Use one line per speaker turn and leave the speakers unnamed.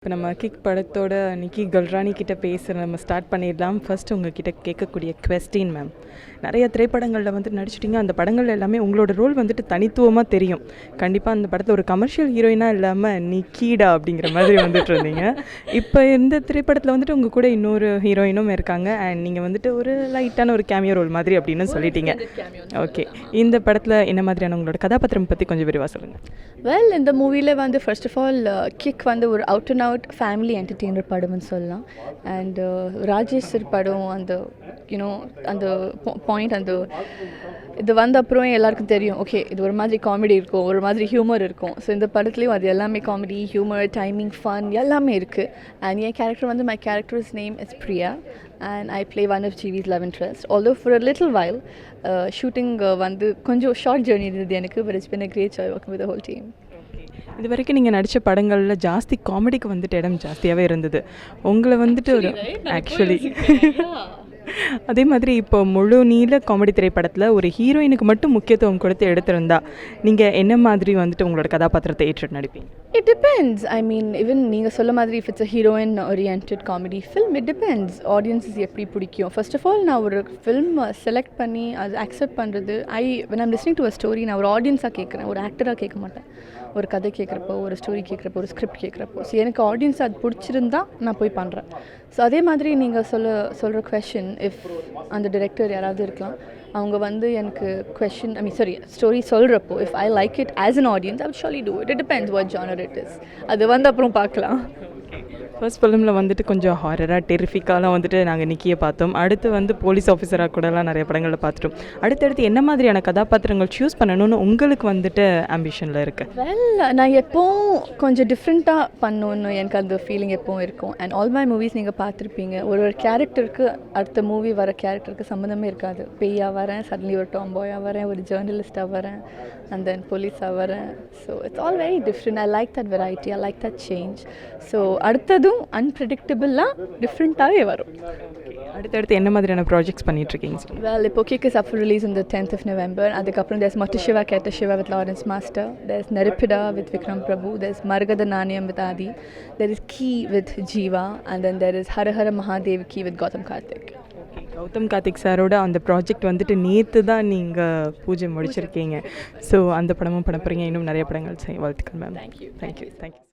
இப்போ நம்ம கிக் படத்தோட நிக்கி கல்ராணி கிட்ட நம்ம ஸ்டார்ட் பண்ணிடலாம். ஃபர்ஸ்ட் உங்ககிட்ட கேட்கக்கூடிய கொஸ்டின் மேம், நிறைய திரைப்படங்களில் வந்துட்டு நடிச்சிட்டிங்க. அந்த படங்கள் எல்லாமே உங்களோட ரோல் வந்துட்டு தனித்துவமாக தெரியும். கண்டிப்பாக அந்த படத்தில் ஒரு கமர்ஷியல் ஹீரோயினாக இல்லாமல் நிக்கீடா அப்படிங்கிற மாதிரி வந்துட்டு இருந்தீங்க. இப்போ இந்த திரைப்படத்தில் வந்துட்டு உங்கள் கூட இன்னொரு ஹீரோயினும் இருக்காங்க. அண்ட் நீங்கள் வந்துட்டு ஒரு லைட்டான ஒரு கேமியோ ரோல் மாதிரி அப்படின்னு சொல்லிட்டீங்க. ஓகே, இந்த படத்தில் என்ன மாதிரியான உங்களோட கதாபாத்திரம் பற்றி கொஞ்சம் விரிவாக சொல்லுங்கள்.
வெல், இந்த மூவியில் வந்து ஃபர்ஸ்ட் ஆஃப் ஆல் கிக் வந்து ஒரு out and out family entertainer படம்னு சொல்லலாம். அண்ட் ராஜேஷ் சார் படம் அந்த அந்த பாயிண்ட் அந்த இது வந்த அப்புறம் எல்லாருக்கும் தெரியும், ஓகே இது ஒரு மாதிரி காமெடி இருக்கும், ஒரு மாதிரி ஹியூமர் இருக்கும். ஸோ இந்த படத்துலேயும் அது எல்லாமே காமெடி, ஹியூமர், டைமிங், ஃபன் எல்லாமே இருக்குது. அண்ட் என் கேரக்டர் வந்து my characters name is Priya and I play one of GV's love interest. Although for a little while shooting வந்து கொஞ்சம் ஷார்ட் ஜேர்னி இருந்தது எனக்கு, but it's been a great joy working with the whole team.
இது வரைக்கும் நீங்கள் நடித்த படங்களில் ஜாஸ்தி காமெடிக்கு வந்துட்டு இடம் ஜாஸ்தியாகவே இருந்தது. உங்களை வந்துட்டு ஒரு ஆக்சுவலி அதே மாதிரி இப்போ முழு நீள காமெடி திரைப்படத்தில் ஒரு ஹீரோயினுக்கு மட்டும் முக்கியத்துவம் கொடுத்து எடுத்திருந்தா நீங்கள் என்ன மாதிரி வந்துட்டு உங்களோட கதாபாத்திரத்தை ஏற்று நடிப்பீங்க?
It depends. I mean, even நீங்கள் சொல்ல மாதிரி if it's a heroine oriented comedy film, it depends. Audiences எப்படி பிடிக்கும். First of all, நான் ஒரு ஃபில்ம் செலக்ட் பண்ணி அது அக்செப்ட் பண்ணுறது, when I'm listening to a story, நான் ஒரு ஆடியன்ஸாக கேட்குறேன், ஒரு ஆக்டராக கேட்க மாட்டேன். ஒரு கதை கேட்குறப்போ, ஒரு ஸ்டோரி கேட்குறப்போ, ஒரு ஸ்கிரிப்ட் கேட்குறப்போ, ஸோ எனக்கு ஆடியன்ஸ் அது பிடிச்சிருந்தா நான் போய் பண்ணுறேன். ஸோ அதே மாதிரி நீங்கள் சொல்கிற கொஷின், இஃப் அந்த டிரெக்டர் யாராவது இருக்கலாம், அவங்க வந்து எனக்கு ஸ்டோரி சொல்கிறப்போ, if I like it as an audience, I will surely do it. It depends what genre it is. அது வந்து அப்புறம் பார்க்கலாம்.
ஃபர்ஸ்ட் ஃபிலிமில் வந்துட்டு கொஞ்சம் ஹாரராக டெரிஃபிக்காலாம் வந்துட்டு நாங்கள் நிக்கியை பார்த்தோம். அடுத்து வந்து போலீஸ் ஆஃபீஸராக கூடலாம் நிறைய படங்களில் பார்த்துட்டோம். அடுத்தடுத்து என்ன மாதிரியான கதாபாத்திரங்கள் சூஸ் பண்ணணும்னு உங்களுக்கு வந்துட்டு ஆம்பிஷனில் இருக்குது?
வெல், நான் எப்போவும் கொஞ்சம் டிஃப்ரெண்ட்டாக பண்ணணுன்னு எனக்கு அந்த ஃபீலிங் எப்போவும் இருக்கும். அண்ட் ஆல் மை மூவிஸ் நீங்கள் பார்த்துருப்பீங்க, ஒரு கேரக்டருக்கு அடுத்த மூவி வர கேரக்டருக்கு சம்மந்தமே இருக்காது. பேயாக வரேன், சடன்லி ஒரு டாம்பாயாக வரேன், ஒரு ஜேர்னலிஸ்ட்டாக வரேன், அண்ட் தென் போலீஸாக வரேன். So it's all very different. I like that variety, I like that change. So அடுத்ததும் அன்பிரடிக்டபிளாக டிஃப்ரெண்ட்டாகவே வரும்.
அடுத்தடுத்து என்ன மாதிரியான ப்ராஜெக்ட்ஸ் பண்ணிகிட்ருக்கீங்க?
வெல், இப்போ kick is up for release in the 10th of November. அதுக்கப்புறம் there's மட்டு சிவா கேட்ட Siva with Lawrence Master, there's நெருப்பிடா with Vikram Prabhu, there's மரகத நாணயம் with Adi, there is Kee with Jiiva, and then there is Hara Hara Mahadev ki with Gautham Karthik.
Gautham Karthik சாரோட அந்த project வந்துட்டு நேற்று தான் நீங்கள் பூஜை முடிச்சிருக்கீங்க. ஸோ அந்த படமும் பண்ண போகிறீங்க, இன்னும் நிறைய படங்கள் செய்ய வாழ்த்துக்கள் மேம்.
தேங்க்யூ.
தேங்க்யூ.